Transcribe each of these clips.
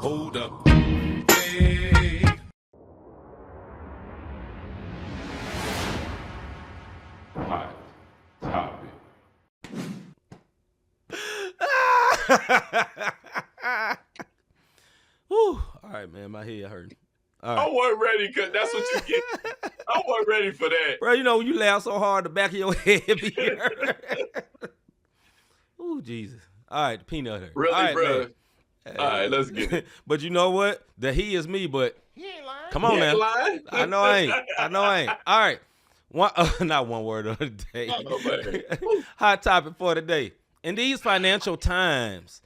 Hold up. Hey. Hot topic. Whew. All right, man, my head hurting. All right. I wasn't ready because that's what you get. I wasn't ready for that. Bro, you know, you laugh so hard, the back of your head be hurt. Ooh, Jesus. All right, the peanut hurt. Really, all right, bro? Man. All right, let's get it. But you know what? The he is me, but He ain't lying. come on He now. ain't lying. I know I ain't. All right. Not one word of the day. Oh, man. Hot topic for today. In these financial times,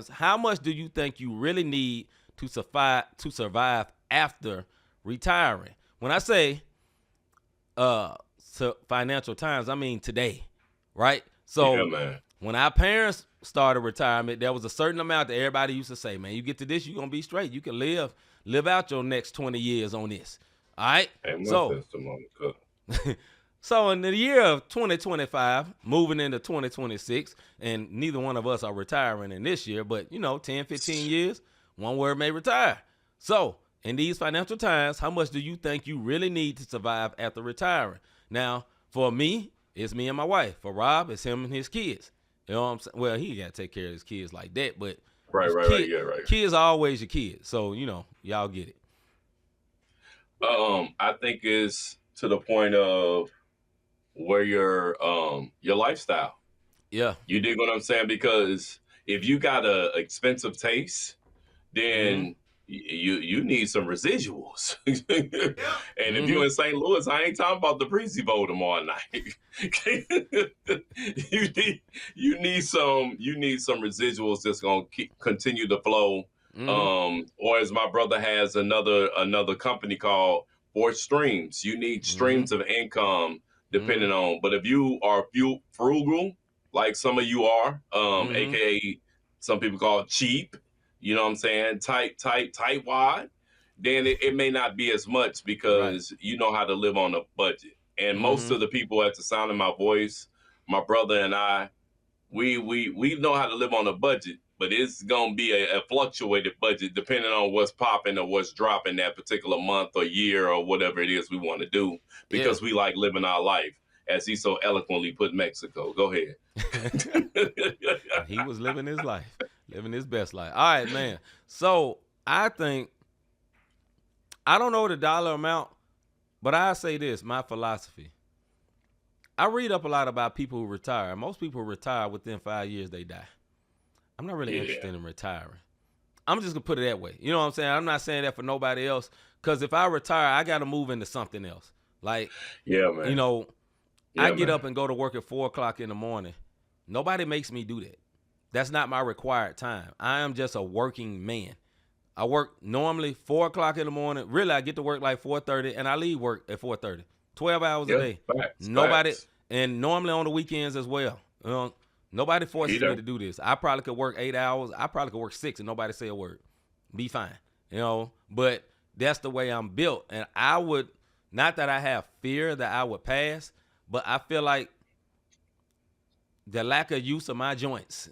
how much do you think you really need to survive after retiring? When I say financial times, I mean today, right? So Yeah, man. when our parents started retirement, there was a certain amount that everybody used to say, man, you get to this, you're going to be straight. You can live out your next 20 years on this. All right? Hey, So in the year of 2025, moving into 2026, and neither one of us are retiring in this year, but, 10, 15 years, one word may retire. So in these financial times, how much do you think you really need to survive after retiring? Now, for me, it's me and my wife. For Rob, it's him and his kids. You know what I'm saying? Well, he got to take care of his kids like that, but right. Kids are always your kids. So, y'all get it. I think it's to the point of where your lifestyle. Yeah. You dig what I'm saying? Because if you got a expensive taste, then you need some residuals. And if you're in St. Louis, I ain't talking about the Breezy Bowl tomorrow night. you need some residuals that's gonna continue to flow. Or as my brother has another company called Four Streams. You need streams of income depending on. But if you are frugal, like some of you are, aka some people call it cheap, you know what I'm saying, tight wad, then it may not be as much because you know how to live on a budget. And most of the people at the sound of my voice, my brother and I, we know how to live on a budget, but it's going to be a fluctuated budget depending on what's popping or what's dropping that particular month or year or whatever it is we want to do, because we like living our life, as he so eloquently put Mexico. Go ahead. He was living his life, living his best life. All right, man. So I think, I don't know the dollar amount, but I say this, my philosophy. I read up a lot about people who retire. Most people retire within 5 years, they die. I'm not really interested in retiring. I'm just going to put it that way. You know what I'm saying? I'm not saying that for nobody else, because if I retire, I got to move into something else. Like, man. I get up and go to work at 4 o'clock in the morning. Nobody makes me do that. That's not my required time. I am just a working man. I work normally 4 o'clock in the morning. Really, I get to work like 4:30, and I leave work at 4:30. 12 hours a day. Facts. And normally on the weekends as well. Nobody forces me to do this. I probably could work 8 hours. I probably could work 6 and nobody say a word. Be fine. But that's the way I'm built. And I would, not that I have fear that I would pass, but I feel like the lack of use of my joints,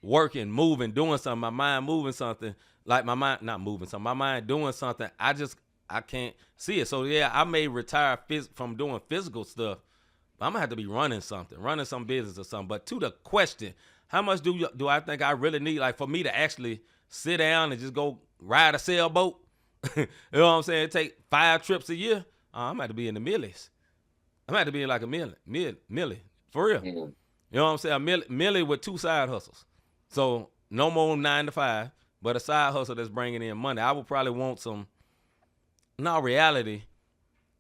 working, moving, doing something, my mind moving something, like my mind, not moving something, my mind doing something, I can't see it. So, I may retire from doing physical stuff. I'm going to have to be running some business or something. But to the question, how much do I think I really need, like, for me to actually sit down and just go ride a sailboat? You know what I'm saying? Take 5 trips a year. I'm going to have to be in the millies. I'm going to have to be in like a millie, for real. You know what I'm saying? A millie with 2 side hustles. So no more 9 to 5, but a side hustle that's bringing in money. I would probably want some. No, reality,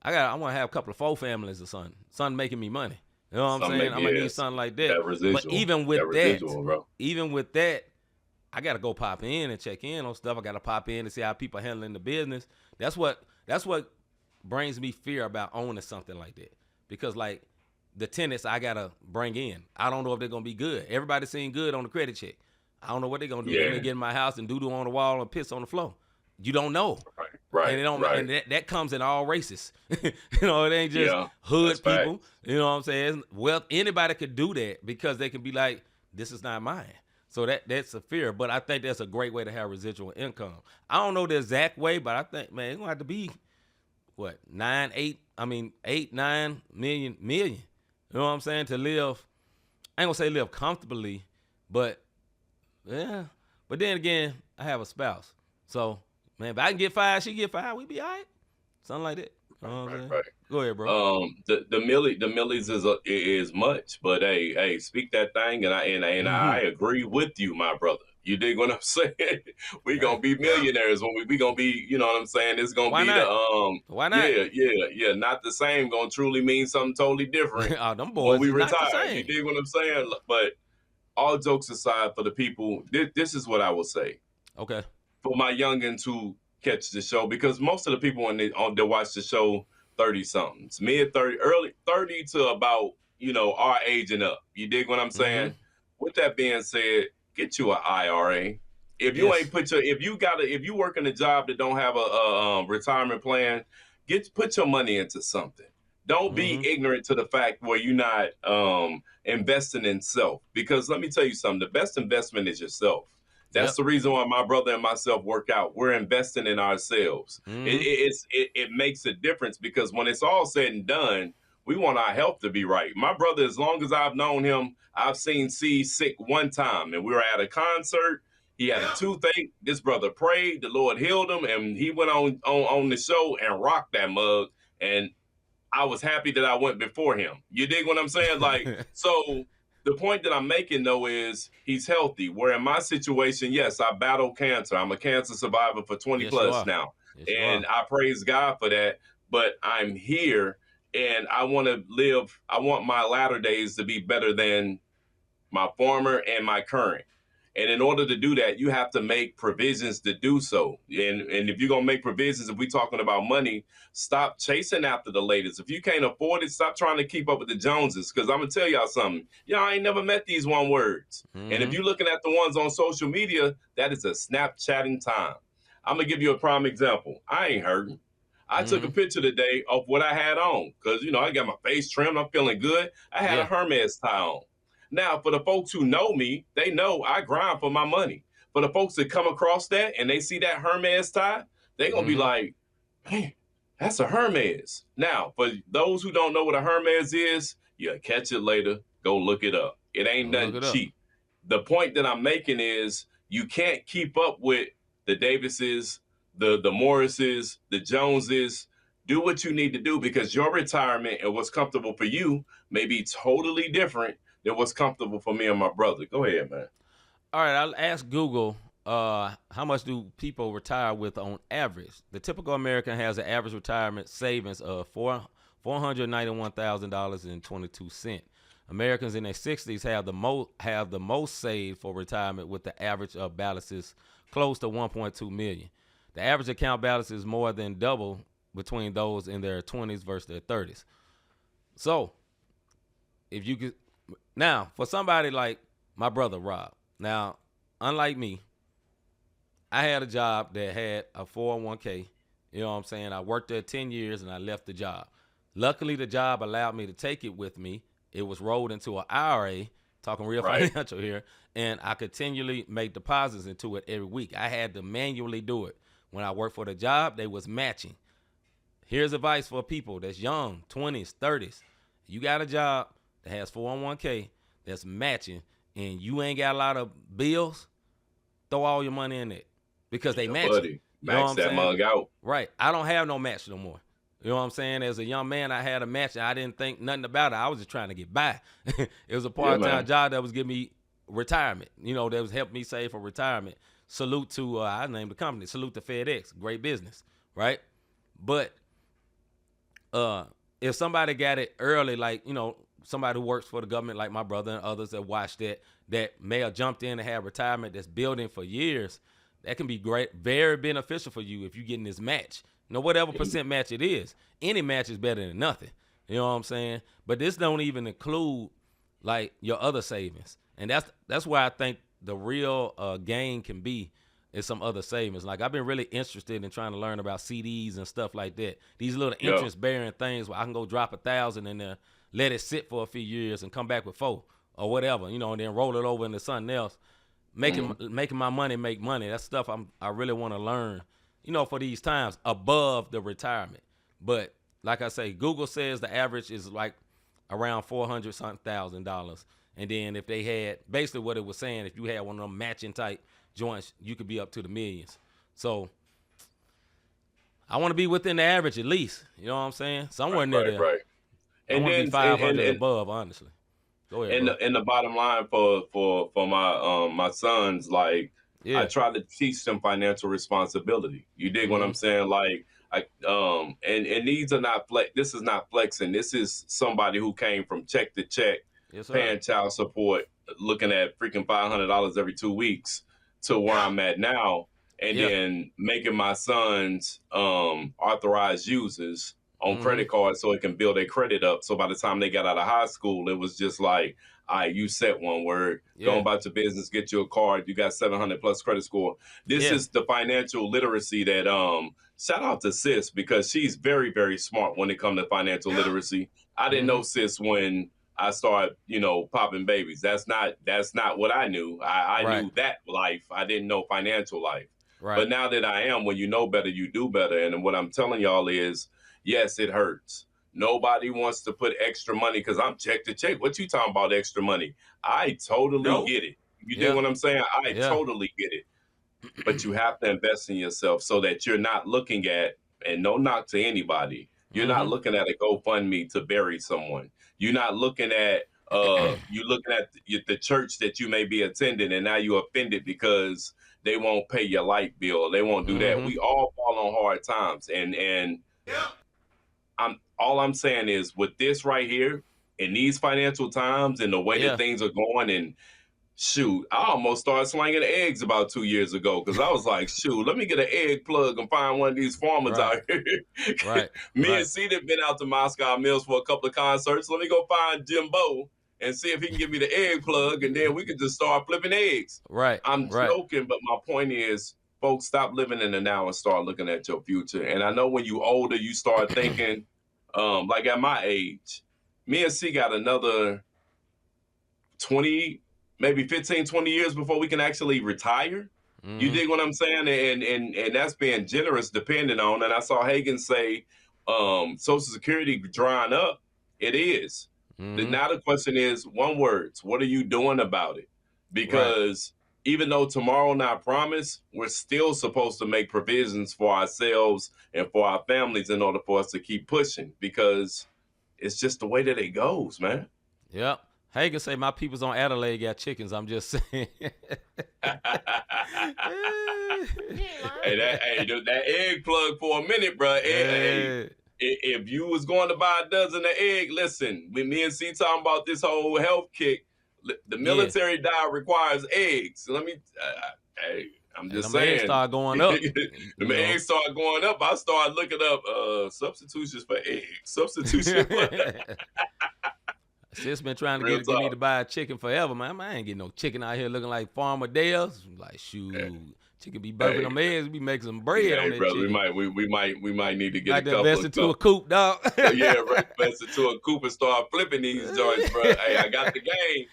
I want to have a couple of 4 families or something making me money. You know what I'm saying? I'm gonna need something like that. But even with that, I gotta go pop in and check in on stuff. I gotta pop in and see how people are handling the business. That's what brings me fear about owning something like that. Because like the tenants I gotta bring in, I don't know if they're gonna be good. Everybody's seen good on the credit check. I don't know what they're gonna do. They're gonna get in my house and doo-doo on the wall and piss on the floor. You don't know. Right. And that comes in all races. It ain't just hood people. Facts. You know what I'm saying? Well, anybody could do that because they can be like, this is not mine. So that's a fear, but I think that's a great way to have residual income. I don't know the exact way, but I think, man, it's gonna have to be what 8, 9 million. You know what I'm saying? To live, I ain't gonna say live comfortably, but yeah. But then again, I have a spouse, so man, if I can get 5, she get 5, we be all right. Something like that. You know what I'm saying? Right. Go ahead, bro. The millies is much, but hey, speak that thing, and I agree with you, my brother. You dig what I'm saying? We gonna be millionaires when we gonna be, you know what I'm saying? It's gonna Why be not? the Why not? yeah, not the same. Gonna truly mean something totally different Oh, them when boys we is not the retire. You same. dig what I'm saying? But all jokes aside, for the people, this is what I will say Okay. for my youngins who catch the show, because most of the people when they watch the show, 30 somethings, mid 30, early 30 to about, our age and up. You dig what I'm saying? With that being said, get you an IRA. If you Yes. ain't if you work in a job that don't have a retirement plan, put your money into something. Don't be ignorant to the fact where you're not investing in self. Because let me tell you something, the best investment is yourself. That's Yep. the reason why my brother and myself work out. We're investing in ourselves. It makes a difference, because when it's all said and done, we want our health to be right. My brother, as long as I've known him, I've seen C sick one time, and we were at a concert. He had a toothache. This brother prayed, the Lord healed him, and he went on the show and rocked that mug. And I was happy that I went before him. You dig what I'm saying? So the point that I'm making, though, is he's healthy. Where in my situation, yes, I battle cancer. I'm a cancer survivor for 20 Yes, you plus are. now. Yes, you And are. I praise God for that. But I'm here, and I want my latter days to be better than my former and my current. And in order to do that, you have to make provisions to do so. And if you're going to make provisions, if we're talking about money, stop chasing after the latest. If you can't afford it, stop trying to keep up with the Joneses. Because I'm going to tell y'all something. Y'all ain't never met these one words. And if you're looking at the ones on social media, that is a Snapchatting time. I'm going to give you a prime example. I ain't hurting. I took a picture today of what I had on. Because, I got my face trimmed. I'm feeling good. I had a Hermes tie on. Now, for the folks who know me, they know I grind for my money. For the folks that come across that and they see that Hermes tie, they're going to be like, man, that's a Hermes. Now, for those who don't know what a Hermes is, you catch it later. Go look it up. It ain't nothing cheap. The point that I'm making is you can't keep up with the Davises, the Morrises, the Joneses. Do what you need to do, because your retirement and what's comfortable for you may be totally different than what's comfortable for me and my brother. Go ahead, man. All right, I'll ask Google, how much do people retire with on average? The typical American has an average retirement savings of $491,000.22. Americans in their 60s have the most saved for retirement, with the average of balances close to 1.2 million. The average account balance is more than double between those in their 20s versus their 30s. So, if you could, now for somebody like my brother Rob, now unlike me, I had a job that had a 401k. You know what I'm saying? I worked there 10 years and I left the job. Luckily, the job allowed me to take it with me. It was rolled into an IRA, talking real financial here, and I continually make deposits into it every week. I had to manually do it. When I worked for the job, they was matching. Here's advice for people that's young, 20s, 30s. You got a job that has 401k that's matching, and you ain't got a lot of bills, throw all your money in it, because they match it. Max that mug out. Right. I don't have no match no more. You know what I'm saying? As a young man, I had a match, and I didn't think nothing about it. I was just trying to get by. It was a part-time job that was giving me retirement, that was helping me save for retirement. Salute to, I named the company, salute to FedEx, great business, right? But if somebody got it early, like, somebody who works for the government, like my brother and others that watched that may have jumped in and had retirement that's building for years, that can be great, very beneficial for you if you're getting this match. Whatever percent match it is, any match is better than nothing. You know what I'm saying? But this don't even include like your other savings, and that's where I think the real gain can be is some other savings. Like I've been really interested in trying to learn about CDs and stuff like that. These little interest-bearing things where I can go drop $1,000 in there, let it sit for a few years, and come back with $4 or whatever, and then roll it over into something else. making my money make money. That's stuff I really want to learn, for these times above the retirement. But like I say, Google says the average is like around $400,000. And then if they had, basically what it was saying, if you had one of them matching type joints, you could be up to the millions. So I want to be within the average at least. You know what I'm saying? Somewhere near there. Right. I want to be 500 and above, honestly. Go ahead, and the bottom line for my sons, like, I try to teach them financial responsibility. You dig what I'm saying? Like, and these are not this is not flexing. This is somebody who came from check to check, paying child support, looking at freaking $500 every 2 weeks to where I'm at now, and then making my sons authorized users on credit cards so it can build their credit up. So by the time they got out of high school, it was just like, all right, you set one word, go about your business, get you a card, you got 700 plus credit score. This is the financial literacy that, shout out to sis, because she's very, very smart when it comes to financial literacy. I didn't know sis when I started, popping babies. That's not what I knew. I knew that life. I didn't know financial life. Right. But now that I am, when you know better, you do better. And what I'm telling y'all is, yes, it hurts. Nobody wants to put extra money because I'm check to check. What you talking about extra money? I totally get it. You dig what I'm saying? I totally get it. But you have to invest in yourself so that you're not looking at, and no knock to anybody, you're not looking at a GoFundMe to bury someone. You're not looking at, you're looking at the church that you may be attending, and now you're offended because they won't pay your light bill. They won't do that. We all fall on hard times. And all I'm saying is, with this right here, in these financial times and the way that things are going, and shoot, I almost started slanging eggs about 2 years ago because I was like, shoot, let me get an egg plug and find one of these farmers out here. Me and C have been out to Moscow Mills for a couple of concerts. Let me go find Jimbo and see if he can give me the egg plug, and then we can just start flipping eggs. I'm joking, but my point is, folks, stop living in the now and start looking at your future. And I know when you older, you start thinking, like at my age, me and C got another 20, maybe 15, 20 years before we can actually retire. You dig what I'm saying? And that's being generous, depending on, and I saw Hagen say, Social Security drying up. It is. Now the question is, one word, what are you doing about it? Because even though tomorrow not promised, we're still supposed to make provisions for ourselves and for our families in order for us to keep pushing, because it's just the way that it goes, man. Yep. Hagen say my people's on Adelaide got chickens. I'm just saying. That egg plug for a minute, bro. If you was going to buy a dozen of egg, listen, when me and C talking about this whole health kick, the military diet requires eggs. So let me, I'm just saying. Eggs start going up. The eggs start going up. I started looking up substitutions for eggs. Substitution for Sis been trying to get me to buy a chicken forever, man. I ain't getting no chicken out here looking like Farmer Dale's. Like, shoot, chicken be burping them eggs. We make some bread on that brother, chicken. We might need to get like a couple. Invest into a coop, dog. Invest into a coop and start flipping these joints, bro. Hey, I got the game.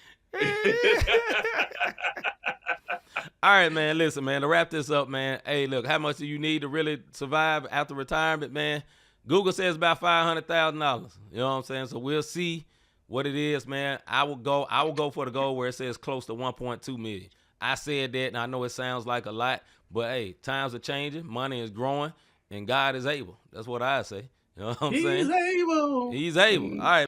All right, man. Listen, man. To wrap this up, man. Hey, look, how much do you need to really survive after retirement, man? Google says about $500,000. You know what I'm saying? So we'll see what it is, man. I will go for the goal where it says close to 1.2 million. I said that, and I know it sounds like a lot, but hey, times are changing, money is growing, and God is able. That's what I say. You know what I'm saying? He's able. He's able. All right.